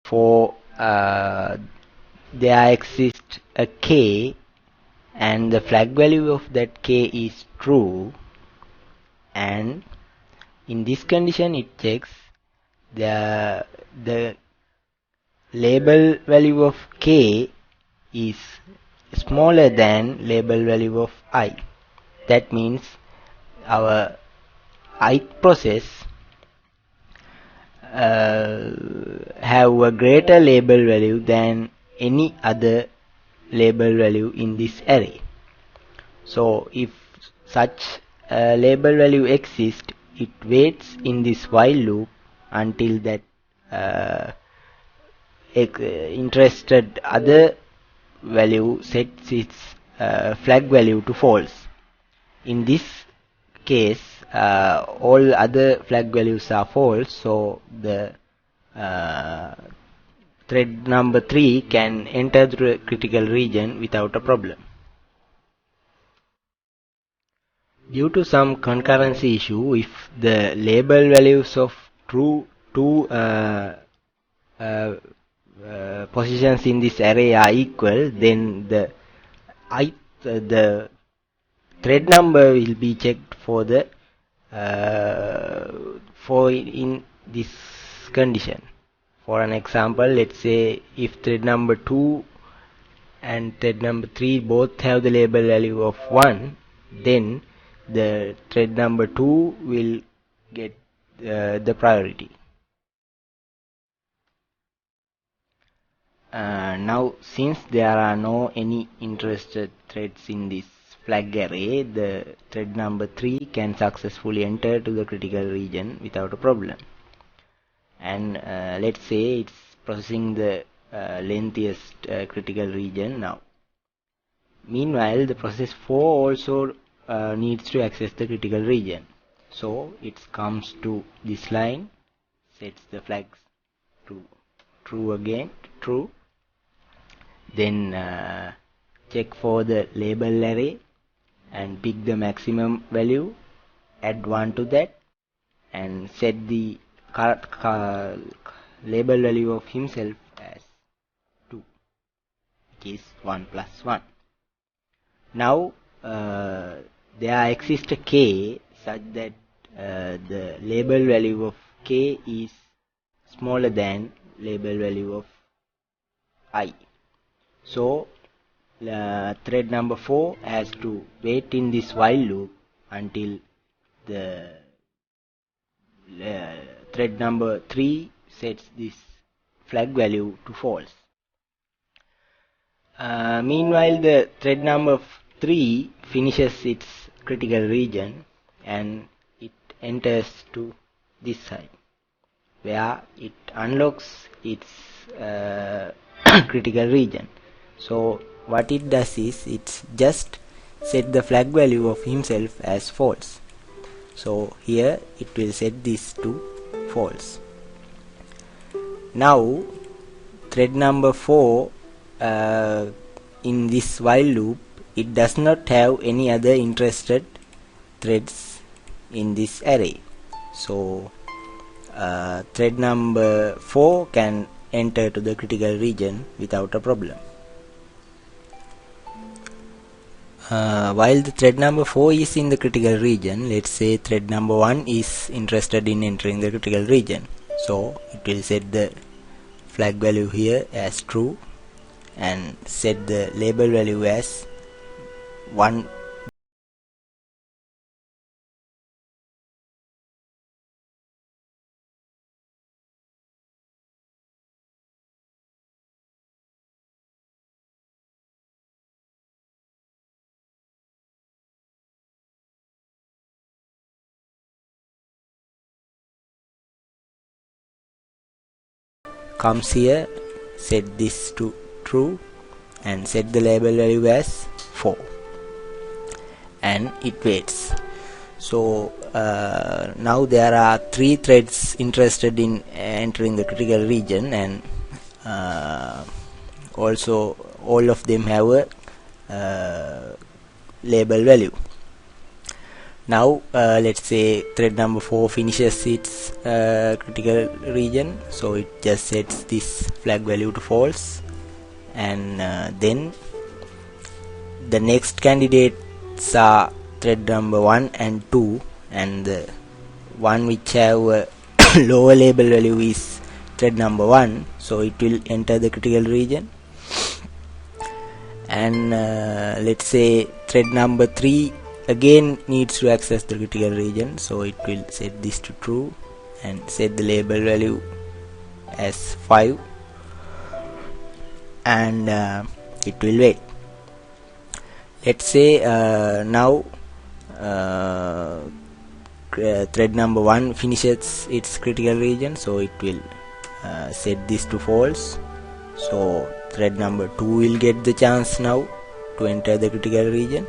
for there exists a k and the flag value of that k is true, and in this condition it checks the label value of k is smaller than label value of I. That means our ith process have a greater label value than any other label value in this array. So if such a label value exists, it waits in this while loop until that interested other value sets its flag value to false. In this case, all other flag values are false, so the thread number 3 can enter the critical region without a problem. Due to some concurrency issue, if the label values of two positions in this array are equal, then the thread number will be checked for in this condition. For an example, let's say if thread number 2 and thread number 3 both have the label value of 1, then the thread number 2 will get the priority. Now, since there are no any interested threads in this flag array, the thread number 3 can successfully enter to the critical region without a problem. And let's say it's processing the lengthiest critical region now. Meanwhile, the process 4 also needs to access the critical region. So it comes to this line, sets the flags to true again, true. Then check for the label array and pick the maximum value, add 1 to that, and set the label value of himself as 2, which is 1 plus 1. Now there exists a k such that the label value of k is smaller than label value of I. So thread number 4 has to wait in this while loop until the thread number 3 sets this flag value to false. Meanwhile, the thread number 3 finishes its critical region and it enters to this side, where it unlocks its critical region. So what it does is it just set the flag value of himself as false. So here it will set this to false. Now thread number 4 in this while loop, it does not have any other interested threads in this array. So thread number 4 can enter to the critical region without a problem. While the thread number 4 is in the critical region, let's say thread number 1 is interested in entering the critical region. So it will set the flag value here as true and set the label value as 1. Comes here, set this to true and set the label value as 4, and it waits. So now there are 3 threads interested in entering the critical region, and also all of them have a label value. Now let's say thread number 4 finishes its critical region, so it just sets this flag value to false, and then the next candidates are thread number 1 and 2, and the one which have a lower label value is thread number 1, so it will enter the critical region. And let's say thread number 3 again needs to access the critical region, so it will set this to true and set the label value as 5, and it will wait. Let's say now thread number 1 finishes its critical region, so it will set this to false, so thread number 2 will get the chance now to enter the critical region.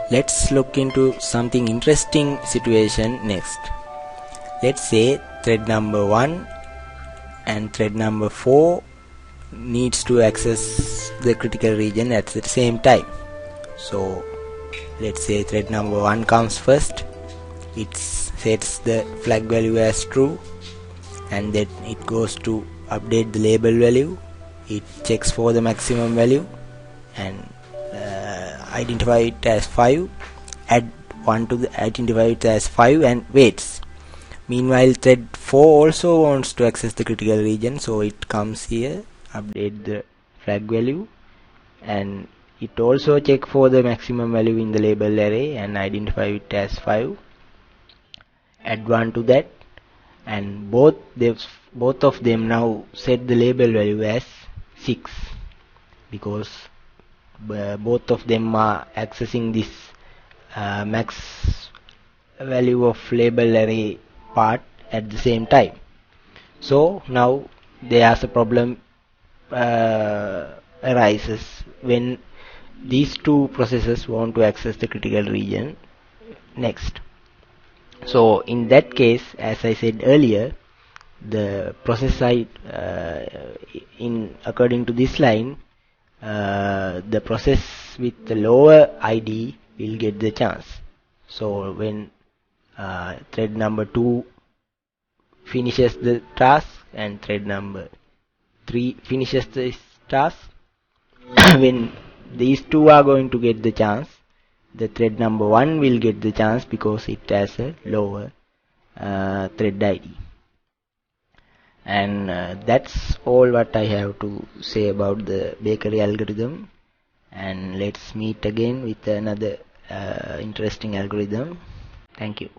Let's look into something interesting situation next. Let's say thread number 1 and thread number 4 needs to access the critical region at the same time. So let's say thread number 1 comes first, it sets the flag value as true, and then it goes to update the label value. It checks for the maximum value and identify it as 5, add 1 to the identify it as 5 and waits. Meanwhile thread 4 also wants to access the critical region, so it comes here, update the flag value, and it also check for the maximum value in the label array and identify it as 5, add 1 to that, and both of them now set the label value as 6, because both of them are accessing this max value of label array part at the same time. So now there's a problem arises when these two processes want to access the critical region next. So in that case, as I said earlier, the process side according to this line, the process with the lower ID will get the chance. So when thread number 2 finishes the task and thread number 3 finishes this task, when these two are going to get the chance, the thread number 1 will get the chance because it has a lower thread ID. And that's all what I have to say about the bakery algorithm, and let's meet again with another interesting algorithm. Thank you.